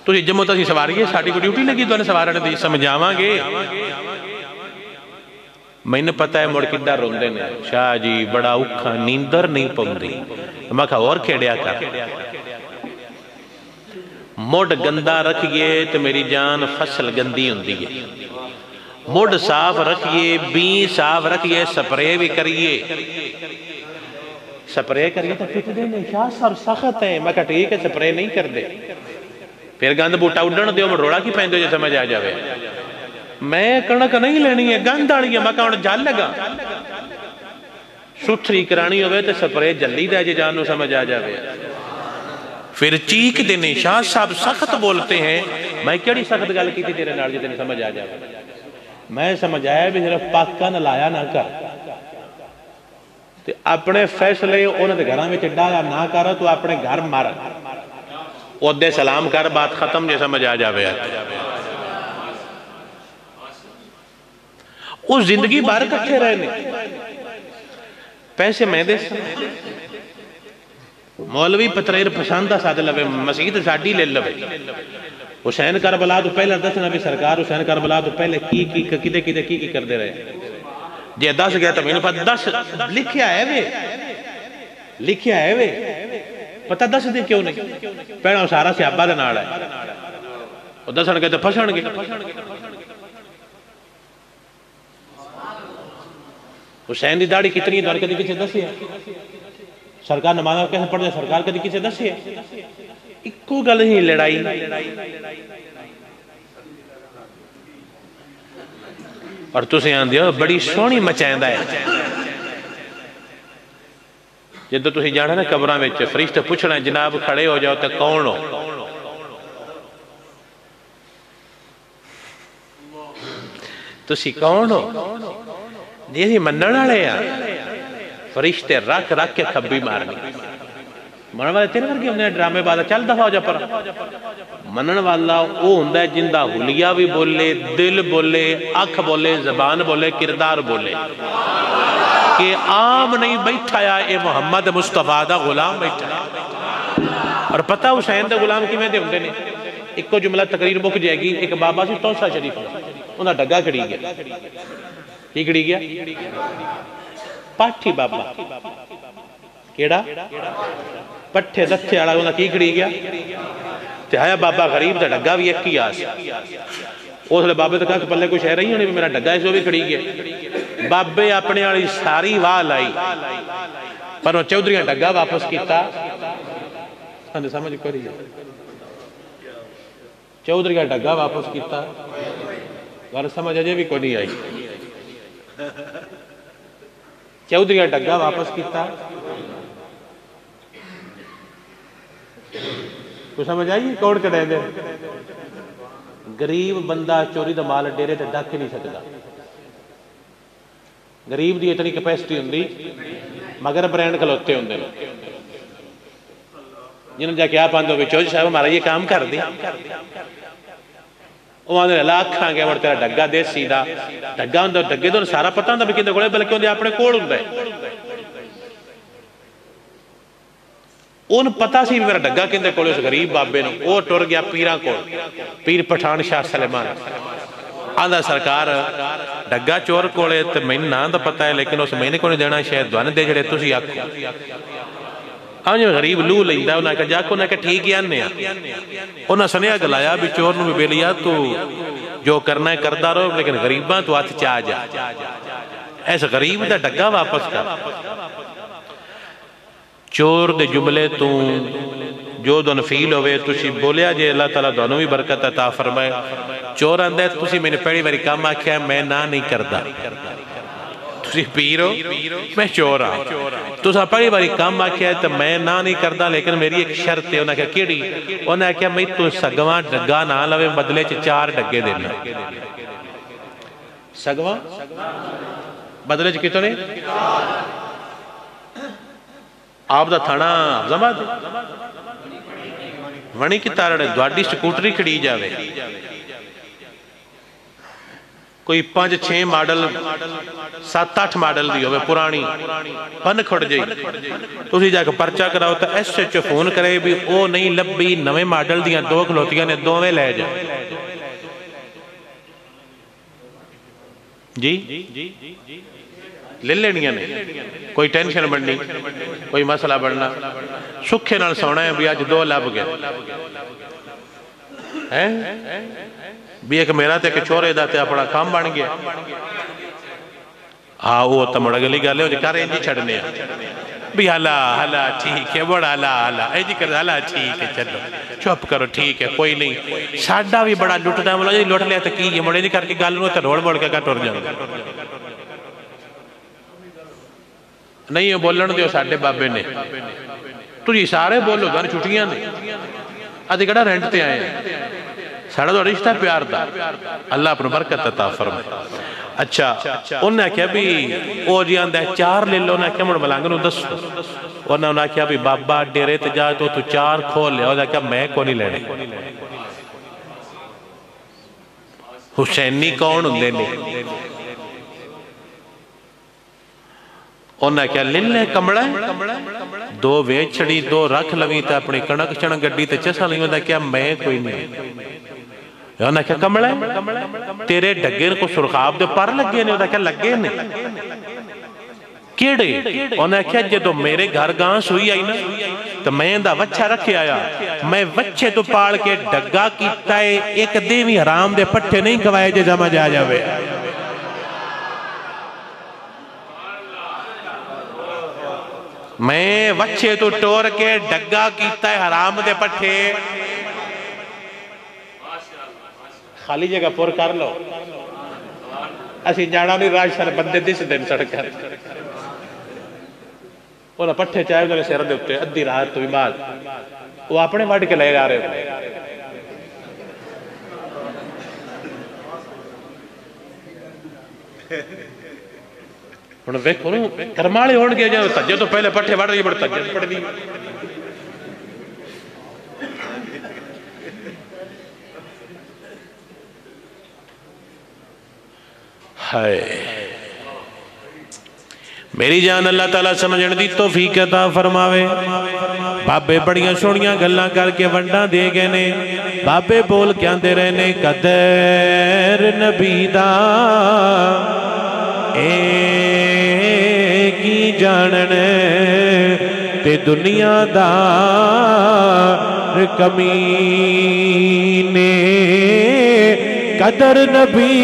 تو یہ جمعہ تسی سواری ہے ساڑھی کو ڈیوٹی لگی تو انہیں سوارنے دی سمجھاواں گے میں نے پتا ہے مڑ کدھا روندے نے شاہ جی بڑا اوکھا نیندر نہیں پوندی میں کہا اور کھیڑیا کر موڑ گندہ رکھئے تو میری جان فصل گندی ہوندی ہے موڑ صاف رکھئے بین صاف رکھئے سپرے بھی کریے سپرے کریے تو پھٹ دے نہیں شاہ سب سخت ہیں میں کہا ٹھیک ہے سپرے نہیں کر دے پھر گند بوٹا اڈن دیو میں روڑا کی پہن دو جو سمجھ آ جاوے میں کنک نہیں لینی ہے گند آڑی ہے میں کہا انہیں جال لگا ستھری کرانی ہوئے تو سپرے جلدی دے جی جانو سمجھ آ جاوے پھر چیک دینے شاہ صاحب سخت بولتے ہیں میں کیڑی سخت گل کی تھی تیرے نار جی تینے سمجھ آ جاوے میں سمجھ آیا بھی صرف پاکا نہ لایا نہ کر اپنے فیصلے انہوں نے گھران میں چڈایا نہ کر تو اپنے گھر مار عہدے سلام کر بات ختم جے سمجھ آ جاوے اس زندگی بار کٹھے رہنے پیسے میں دے مولوی پتریر پسندہ ساتھ لوے مسیح ساڑھی لے لوے حسین کربلا تو پہلے دسنا بھی سرکار حسین کربلا تو پہلے کی کر دے رہے جے 10 گیا تو میں نے پتا 10 لکھیا ہے وے پتہ 10 دے کیوں نہیں پہنا سارا سیابہ دے ناڑا ہے وہ 10 گئے تو پھسن گئے حسین دی داڑھی کتنی ہے داڑھی کدی کسے دسی ہے سرکار نمازہ کیسے پڑھ جائے سرکار کدی کسے دسی ہے اکو گل ہی لڑائی اور تُسے آن دیا بڑی سونی مچائندہ ہے جدو تُسی جانا نا قبران میں فرشتہ پوچھنا جناب کھڑے ہو جاؤ تو کون ہو تُسی کون ہو یہ منن والے ہیں فرشتے رکھ کے کھبی مارنی منن والے تیرے ورگے ہم نے ڈرامے بعد چل دفعہ ہو جا پر منن والا وہ ہوندا ہے جندہ حلیہ بھی بولے دل بولے اکھ بولے زبان بولے کردار بولے کہ عام نہیں بیٹھا یا اے محمد مصطفیٰ دا غلام بیٹھا اور پتہ حسین دا غلام کی میں دے ہوندے نے ایک کو جملہ تقریر بک جائے گی ایک بابا سی تونسا شریف انہاں ڈگا کھڑی گیا کی کھڑی گیا پاٹھی بابا کیڑا پٹھے دتھے آڑا انہاں کی کھڑی گیا تے آیا بابا غریب دا ڈگا بھی ایک کی آس اس لئے بابے تو کہا کہ پلے کوئی شہر رہی ہونے بھی میرا ڈگا اس وہ بھی کھڑی گیا بابے اپنے آڑی ساری وال آئی پر وہ چودریاں ڈگا واپس کیتا ہاں سمجھ کو رہی ہے چودریاں ڈگا واپس کیتا غیر سمجھ اجے بھی کو نہیں آئی چودریاں ڈگا واپس کیتا کوئی سمجھ آئی کوڑ کے دے دے گریب بندہ چوری دا مال ڈیرے تے ڈاک نہیں سکتا گریب دی اتنی کیپیسٹی ہوندی مگر برینڈ کھلوتے ہوندے جنہوں جا کے آپ آندھو بھی چوج صاحب ہمارا یہ کام کر دی وہ آندھو نے لاکھ کھاں گیا تیرا ڈگا دے سیدھا ڈگا ہوندہ ڈگے تو سارا پتہ ہوندہ بھی کندے گوڑے بلکہ ہوندے اپنے کوڑ ہوندہ ہے ان پتہ سی بھی میرا ڈگا کندے کوڑے اس غریب بابے نے وہ ٹور گیا پیران کوڑ پیر پٹھان شاہ سلیمان آندھا سرکار ڈگا چور کوڑے تو میں نہ دا پتہ ہے لیکن اس مہینے کو نہیں دینا شاید دوان دے جڑے تسی آکھو آنجھے غریب لو لئیندہ انہاں کہا جاکو انہاں کہا ٹھیک یاننے انہاں سنیا گلایا بھی چور نو بھی بیلیا تو جو کرنا ہے کردہ رہو لیکن غریباں تو آتھ چاہ جا ایسا غریب دا ڈگا واپس کر چور دے جملے تو جو دون فیل ہوئے تسی بولیا جے اللہ تعالیٰ دونوں بھی برکت عطا فرمائے چور آندھے تسی میں نے پہلی باری کام آکھیا ہے میں نہ نہیں کردہ تسی پیرو میں چور آؤں تسا پہلی باری کام آکھیا ہے تو میں نہ نہیں کردہ لیکن میری ایک شرط ہے انہاں کہا کیڑی انہاں کہا میں تو سگواں ڈگا نہ لوے بدلے چے 4 ڈگے دینا سگواں بدلے چے کتنے آپ دا تھانا زمان دے ونی کی تارڑے دوڑی سکوٹری کھڑی جاوے کوئی 5-6 ماڈل 7-8 ماڈل دی ہوئے پرانی پن کھڑ جائی تو جا کے پرچہ کراؤ تو ایس ایچ فون کرے بھی او نہیں لبی نوے ماڈل دیاں 2 کھلوتیاں نے 2 میں لے جائے جی لے لینیاں نے کوئی ٹینشن بڑھنی کوئی مسئلہ بڑھنا سکھے نال سونا ہے بھی آج 2 لب گئے بھی ایک میرا تے کہ چورے دا تے اپنا کام بن گیا ہاں وہ تو مڑا گلی گالے ہو جی کار انجی چھڑنے ہیں بھی حالا ٹھیک ہے بڑا حالا انجی کر حالا ٹھیک ہے چلو چپ کرو ٹھیک ہے کوئی نہیں ساڑھا بھی بڑا لٹتا ہے ملا جی لٹ لیا تو کی یہ مڑے جی کر کے گالوں تے روڑ موڑ کے کٹ اور جاؤں نہیں یہ بولن دیو ساڑھے بابے نے تو جی سارے بولو دانے چھٹیاں نے آدھے کڑا رینٹتے آئے ہیں ساڑھا تو رشتہ پیار دا اللہ اپنے برکت عطا فرمائے اچھا انہوں نے کہا بھی او جی آندہ 4 لے لو انہوں نے کہا مڑ ملانگنوں 10 انہوں نے کہا بھی بابا ڈیرے تے جا تو 4 کھول لے انہوں نے کہا میں کو نہیں لینے حسینی کون ہوں لینے انہوں نے کہا لے لے کمڑا ہے 2 ویچڑی 2 رکھ لویں تے اپنی کنک چنک گڑی تے چسا نہیں انہوں نے کہا میں کوئی نہیں انہوں نے کہا کمڑا ہے تیرے ڈگیر کو سرخاب دے پر لگے نہیں انہوں نے کہا لگے نہیں کیڑے انہوں نے کہا جدو میرے گھر گانس ہوئی آئی نا تو میں اندہ وچھا رکھے آیا میں وچھے تو پاڑ کے ڈگا کیتا ہے ایک دیوی حرام دے پٹھے نہیں گوائے جے جمع جا جاوے میں وچھے تو ٹور کے ڈگا کیتا ہے حرام دے پٹھے خالی جگہ پور کر لو اسی جانا نہیں راج سر بندے دس دن سڑک کر انہاں پٹھے چاہے انہوں نے سیر دے ہوتے ادھی رات تو بھی بعد وہ اپنے وڈ کے لے جا رہے ہوتے انہوں نے دیکھو کرمالے ہون گیا جاؤ تجھے تو پہلے پٹھے وڈ رہی بڑھ تجھے پڑھ دی میری جان اللہ تعالیٰ سمجھن دی توفیق عطا فرماوے بابے بڑیاں سوڑیاں گلاں کر کے ونڈاں دے گئے نے بابے بول کے آندے رہنے قدر نبی دا ایک ہی جانن تے دنیا دار کمینے قدر نبی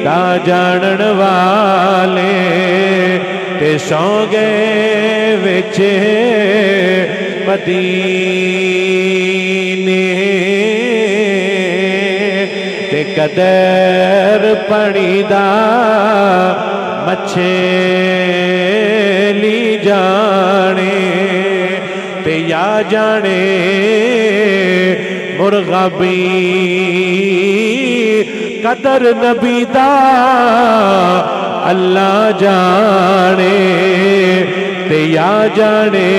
دا جانن والے تے سو گئے وچے مدینے تے قدر پڑی دا مچھے لی جانے تے یا جانے مرغبی قدر نبی دا اللہ جانے تے یا جانے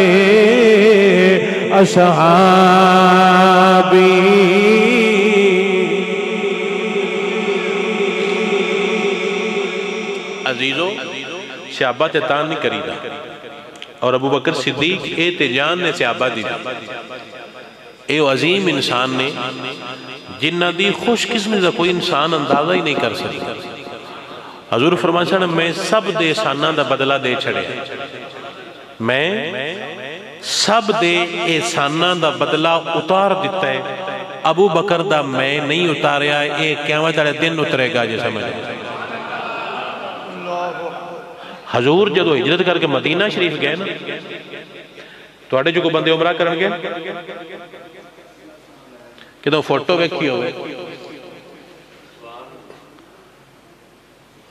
اصحابی عزیزو صحابہ تے تان نہیں کری دا اور ابو بکر صدیق احتجان نے صحابہ دی اے عظیم انسان نے جنہ دی خوش قسمی دا کوئی انسان اندازہ ہی نہیں کر سکتا حضور فرمائے سن میں سب دے احساناں دا بدلہ دے چھڑے میں سب دے احساناں دا بدلہ اتار دیتا ہے ابو بکر دا میں نہیں اتاریا اے قیامت والے دن اترے گا جے سمجھ حضور جدو ہجرت کر کے مدینہ شریف گئے نا تو آڑے جو کو بندے عمرہ کرن گے کہ تو فوٹو ویکھی ہوئے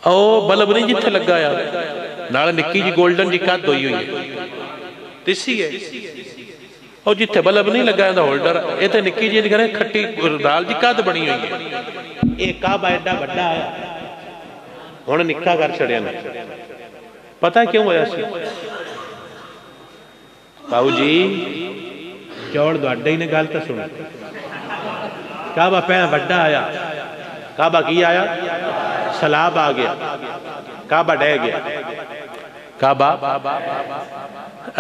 او بلب نہیں جتھے لگا یا نالے نکی جی گولڈن جی کات دوئی ہوئی ہے تیسی ہے او جتھے بلب نہیں لگا یا ہولڈر اے تے نکی جی دکھنے کھٹی دال جی کات بنی ہوئی ہے ایک کعبہ ایڈا بڑا آیا ہونے نکا کر چھڑیا نا پتہ کیوں ہویا سی باو جی چوڑ دو اڈے ہی نے گالتا سنے کعبہ پہن بڑا آیا کعبہ کی آیا سلاب آ گیا کعبہ ڈہ گیا کعبہ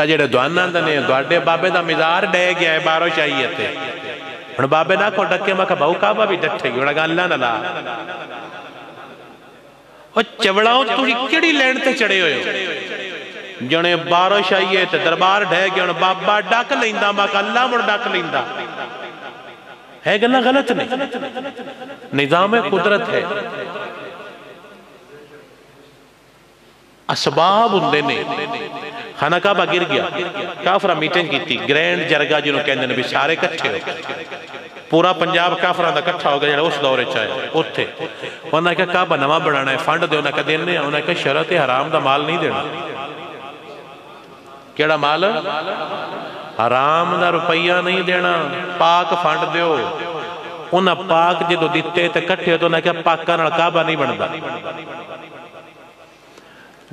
جڑے دعانا دنے دوڑے بابے دا مزار ڈے گیا ہے بارو چاہیے تھے اور بابے نہ کو ڈکے میں کہا بہو کعبہ بھی ڈٹھے گی اور اللہ نہ لا اور چوڑاؤں تو ہی کیڑی لینڈ تے چڑے ہوئے جنے بارو چاہیے تھے دربار ڈے گیا اور بابا ڈاک لیندہ میں کہا اللہ مر ڈاک لیندہ ہے گلہ غلط نہیں نظام قدرت ہے اسباب ہوندے نے خانہ کعبہ گر گیا کافرہ میٹنگ کی تھی گرینڈ جرگا جنہوں کہندے نبی سارے کٹھے ہو پورا پنجاب کافرہ دا کٹھا ہو گیا اس دورے چاہے اتھے انہوں نے کہا کعبہ نواں بڑھانا ہے فنڈ دے انہوں نے کہا دینے انہوں نے کہا شرط حرام دا مال نہیں دینا کیڑا مال حرام دا روپیہ نہیں دینا پاک فنڈ دیو انہوں پاک جدو دیتے تے کٹھے ہو تو انہوں نے کہا پاکہ نال کعبہ نہیں بڑھتا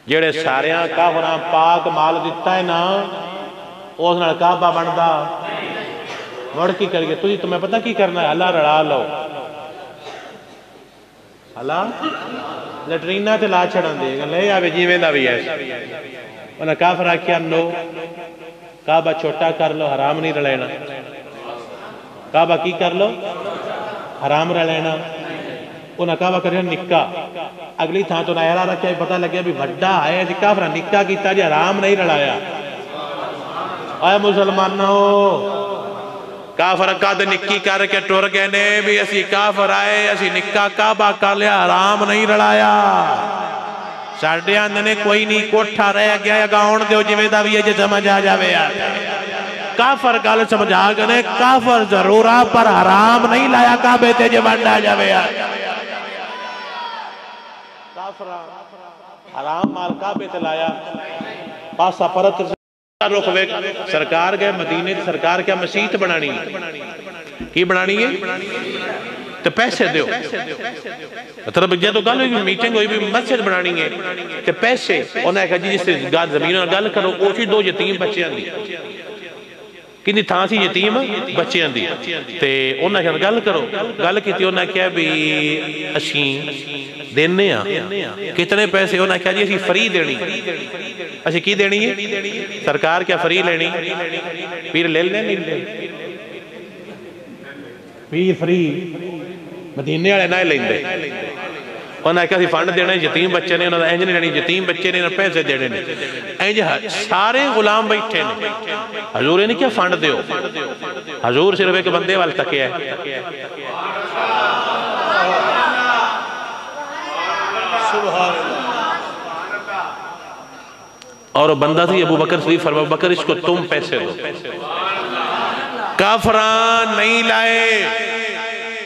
جڑے ساریاں کافراں پاک مال دیتا ہے نا اس نال کعبہ بندا مڑ کی کر گئے تجھے تمہیں پتہ کی کرنا ہے اللہ رڑا لو اللہ لٹرینہ تے لا چھڑن دے گا لے آوے جیوے دا بھی ایسا انہاں کافرہ کیا نو کعبہ چھوٹا کر لو حرام نہیں رلینا کعبہ کی کر لو حرام رلینا انہاں کعبہ کر رہے نکاح اگلی تھا تو نائرہ رکھا ہے پتہ لگیا بھی بڑا آئے جی کافرہ نکاح کیتا جی حرام نہیں رلایا آئے مسلمانوں کافر کا دے نکی کر کے ٹور گئے نے بھی اسی کافر آئے اسی نکاح کعبہ کر لیا حرام نہیں رلایا ساڑھے آندھنے کوئی نہیں کوٹھا رہ گیا یا گاؤن دیو جوے دا بھی یہ سمجھ آ جاوے کافر گال سمجھا گنے کافر ضرورہ پر حرام نہیں لایا کعبے تے جو بندہ جاوے حرام مال کعبے تے لایا پاسا پرت رخ ویک سرکار گئے مدینے سرکار کیا مسیت بنانی کی بنانی ہے تو پیسے دیو مطلب جے تو گل ہوئی میٹنگ ہوئی بھی مسجد بنانی ہے تو پیسے انہوں نے کہا جی جس سے زمینوں گل کرو اوچی دو یتیم بچے آن دی کنی تھا سی یتیم بچے آن دی تے انہوں نے کہا گل کرو گل کی تھی انہوں نے کہا بھی اشین دینے کتنے پیسے انہوں نے کہا جی اسی فری دینی اچھا کی دینی ہے سرکار کیا فری لینی پیر لے لیں نہیں لیں پیر فری مدینے والے نہ لیں دے انہوں نے کہا سی فنڈ دینا یتیم بچے نے انہوں نے انج نہیں لینی یتیم بچے نے انہوں پیسے دینے نے انج سارے غلام بیٹھے نے حضور نے کیا فنڈ دیو حضور صرف ایک بندے وال تک ہے سبحان اللہ اور بندہ تھی ابو بکر صدیق فرما ابو بکر اس کو تم پیسے دو کافران نہیں لائے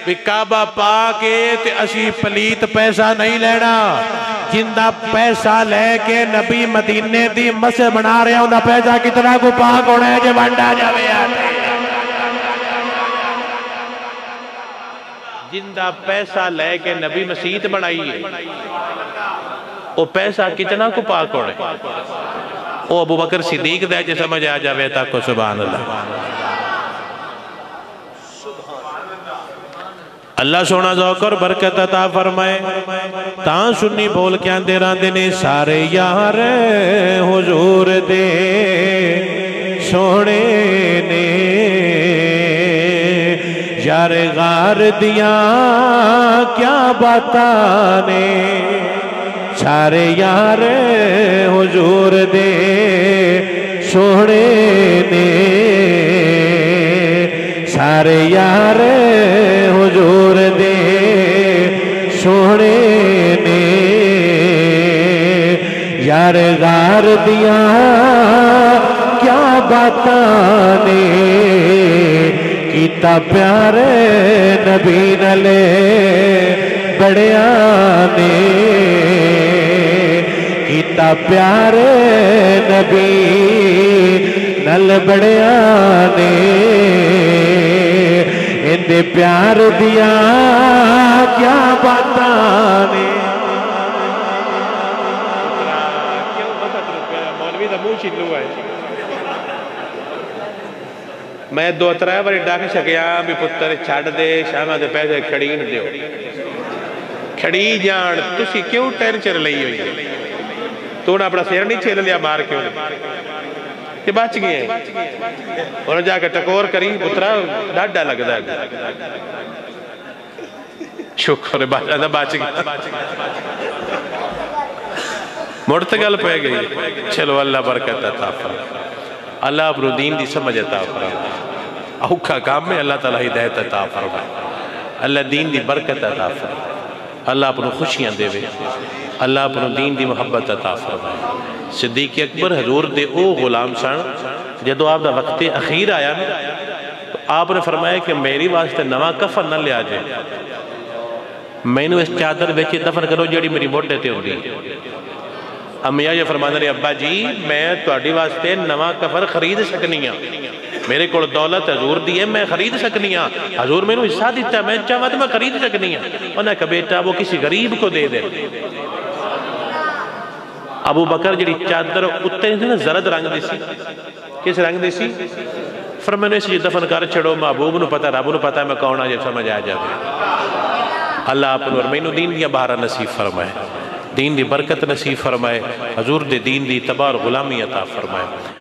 بھی کعبہ پاکے تے اسی پلیت پیسہ نہیں لینا جندہ پیسہ لے کے نبی مدینے دی مسجد بنا رہے ہیں اندہ پیسہ کتنا کو پاک ہونا ہے جو بندہ جاوے آتے جندہ پیسہ لے کے نبی مسجد بنائی ہے وہ پیسہ کتنا کو پاک ہونے وہ ابو بکر صدیق دے جے سمجھ آ جاوے تک کو سبحان اللہ اللہ سونا ذوقر برکت عطا فرمائے تاں سنی بول کے اندے راندے نے سارے یار حضور دے سونے نے یار غار دیا کیا باتانے سارے یار حضور دے سونے نے سارے یار حضور دے سونے نے یار غار دیا کیا باتانے کیتا پیار نبی نلے بڑے آنے کیتا پیار نبی نل بڑے آنے اندے پیار دیا کیا باتانے مولوی دا منہ چھلو ہے میں دو ترائے باری ڈاک شکیاں بھی پتر چھاڑ دے شامہ دے پیسے کھڑین دیو چھڑی جان تسی کیوں ٹینشن لئی ہوئی ہے تو نے اپنا سیر نہیں چھیل لیا مار کیوں کہ بچ گئے ہیں انہوں جا کے ٹکور کری پترا ڈاڈا لگ دا شکر بچ گیا مرتگل پہ گئی چلو اللہ برکت عطا فرمائے اللہ اپنو دین دی سمجھ عطا فرمائے اوکھا کام میں اللہ تعالیٰ ہدایت عطا فرمائے اللہ دین دی برکت عطا فرمائے اللہ اپنو خوشیاں دے وے اللہ اپنو دین دی محبت عطا فرمائے صدیق اکبر حضور دے او غلام سن جدو آپ دا وقت اخیر آیا نا تو آپ نے فرمایا کہ میری واسطے نواں کفن نہ لے آجے میں نے اس چادر ویچے دفن کرو جیڑی میری موٹے تے ہوندی امیہ یہ فرمانا رہے ابا جی میں تواڈی واسطے نواں کفن خرید سکنی ہاں میرے کو دولت حضور دی ہے میں خرید سکنی ہاں حضور میں نے حصہ دیتا ہے میں چاہتا تو میں خرید سکنی ہاں انہوں نے کہا بیٹا وہ کسی غریب کو دے دے ابو بکر جڑی چادر اتنے نا زرد رنگ دی سی کس رنگ دی سی فرمانے سے دفن کر چھڑو محبوب نو پتا رب نو پتا میں کون آجے سمجھ آ جائے اللہ اپنو اور میں نو دین دیا بہارا نصیب فرمائے دین دی برکت نصیب فرمائے حضور دے دین دی تبار غلامی عطا فرمائے